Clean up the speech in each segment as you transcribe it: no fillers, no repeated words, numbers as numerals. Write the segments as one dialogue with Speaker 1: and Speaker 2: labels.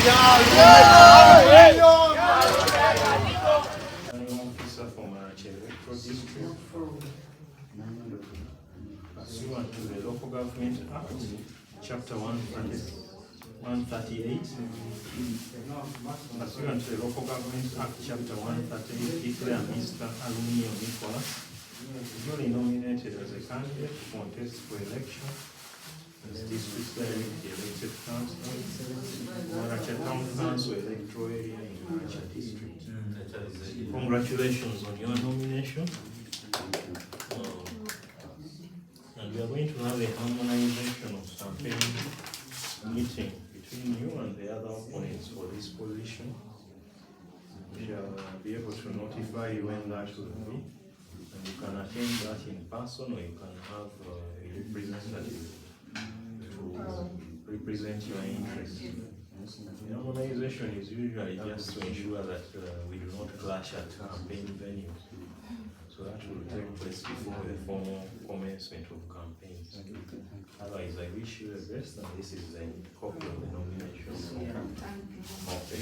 Speaker 1: Officer from District, pursuant to the Local Government Act, Chapter 138, pursuant to the Local Government Act, Chapter 138, declare Mr. Aluniyo duly nominated as a candidate to contest for election as district directly elected councillor, Maracha Town Council electoral area in Maracha District. Congratulations on your nomination. And we are going to have a harmonization of campaign meeting between you and the other opponents for this position. We shall be able to notify you when that will be. And you can attend that in person, or you can have a representative to represent your interests. The harmonization is usually just to ensure that we do not clash at campaign venues. So that will take place before the formal commencement of campaigns. Otherwise, I wish you the best, and this is a copy of the nomination. Okay.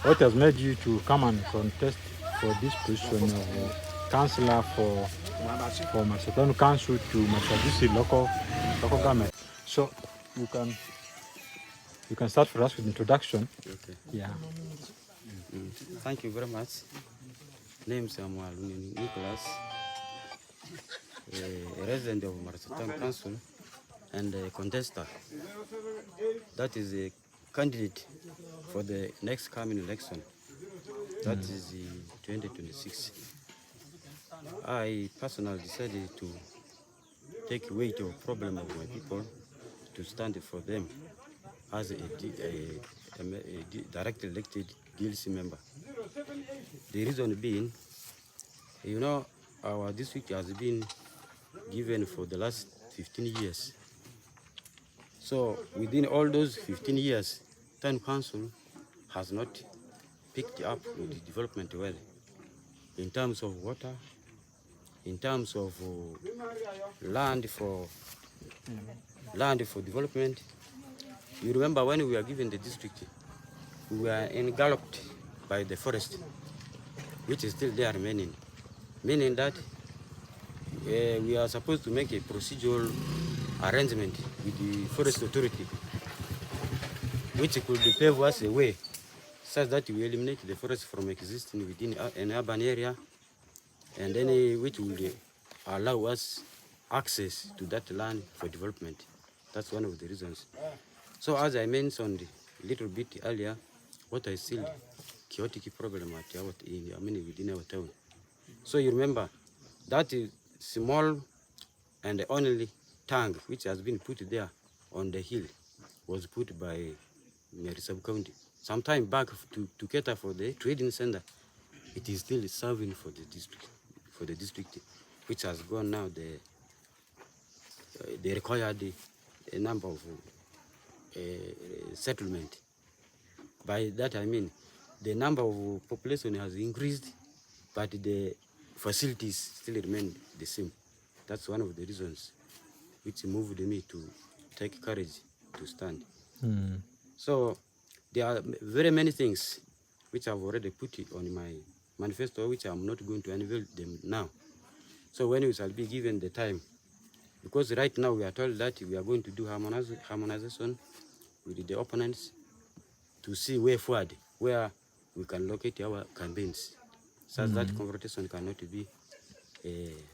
Speaker 2: What has made you to come and contest for this position of councillor for Macedon Council to Massachusetts local government? So you can start for us with introduction.
Speaker 3: Okay.
Speaker 2: Yeah.
Speaker 3: Thank you very much. Name is Aluniyo Nicholas, a resident of Macedon Council and a contester. That is a candidate for the next coming election. That is 2026. I personally decided to take weight of problem of my people to stand for them as a directly elected DLC member. The reason being, you know, our district has been given for the last 15 years. So within all those 15 years, town council has not picked up with the development well in terms of water, in terms of land for development. You remember when we were given the district, we were engulfed by the forest, which is still there remaining, meaning that we are supposed to make a procedural arrangement with the forest authority, which could pave us a way such that we eliminate the forest from existing within an urban area, and then which will allow us access to that land for development. That's one of the reasons. So as I mentioned a little bit earlier, what I still chaotic problem at within our town. So you remember that is small and the only tank which has been put there on the hill was put by Mary Sub-County some time back to cater for the trading center. It is still serving for the district, which has gone now the required number of settlement. By that I mean the number of population has increased, but the facilities still remain the same. That's one of the reasons which moved me to take courage to stand. So there are very many things which I've already put it on my manifesto, which I'm not going to unveil them now. So when we shall be given the time, because right now we are told that we are going to do harmonization with the opponents to see way forward, where we can locate our campaigns, such that confrontation cannot be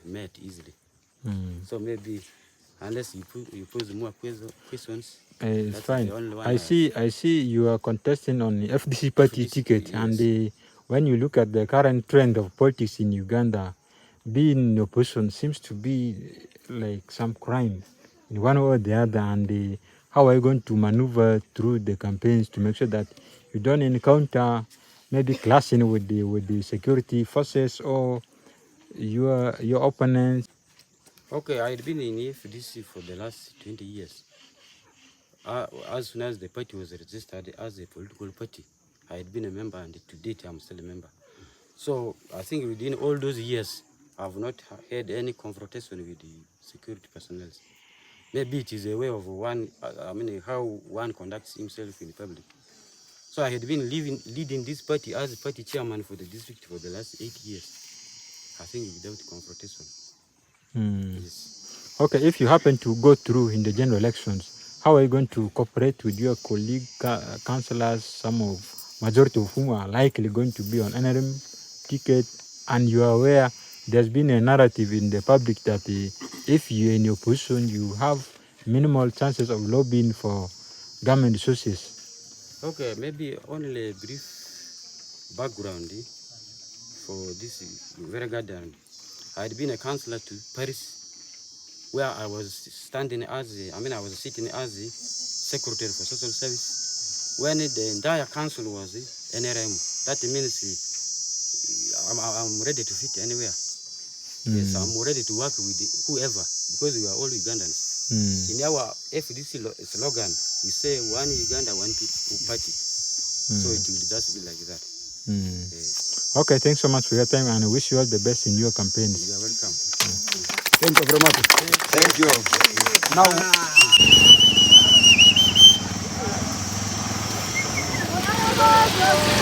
Speaker 3: met easily. So maybe, unless you pose more questions,
Speaker 2: it's fine. I see you are contesting on the FDC party ticket, yes. And when you look at the current trend of politics in Uganda, being in opposition seems to be like some crime in one way or the other. And how are you going to maneuver through the campaigns to make sure that you don't encounter maybe clashing with the security forces or your opponents?
Speaker 3: Okay, I've been in FDC for the last 20 years. As soon as the party was registered as a political party, I had been a member, and to date I'm still a member. So I think within all those years, I've not had any confrontation with the security personnel. Maybe it is a way of one, how one conducts himself in public. So I had been leading this party as a party chairman for the district for the last 8 years. I think without confrontation. Yes.
Speaker 2: Okay, if you happen to go through in the general elections, how are you going to cooperate with your colleague councillors, some of majority of whom are likely going to be on NRM ticket, and you are aware there's been a narrative in the public that if you're in your position, you have minimal chances of lobbying for government resources.
Speaker 3: Okay, maybe only a brief background for this very garden. I had been a councillor to Paris, where I was standing as, I was sitting as the secretary for social service, when the entire council was NRM. That means I'm ready to fit anywhere. Yes, I'm ready to work with whoever, because we are all Ugandans. In our FDC slogan, we say one Uganda, one party. So it will just be like that. Yes.
Speaker 2: Okay, thanks so much for your time, and I wish you all the best in your campaigns.
Speaker 3: You are welcome.
Speaker 4: Thank you very much. Thank you. Now.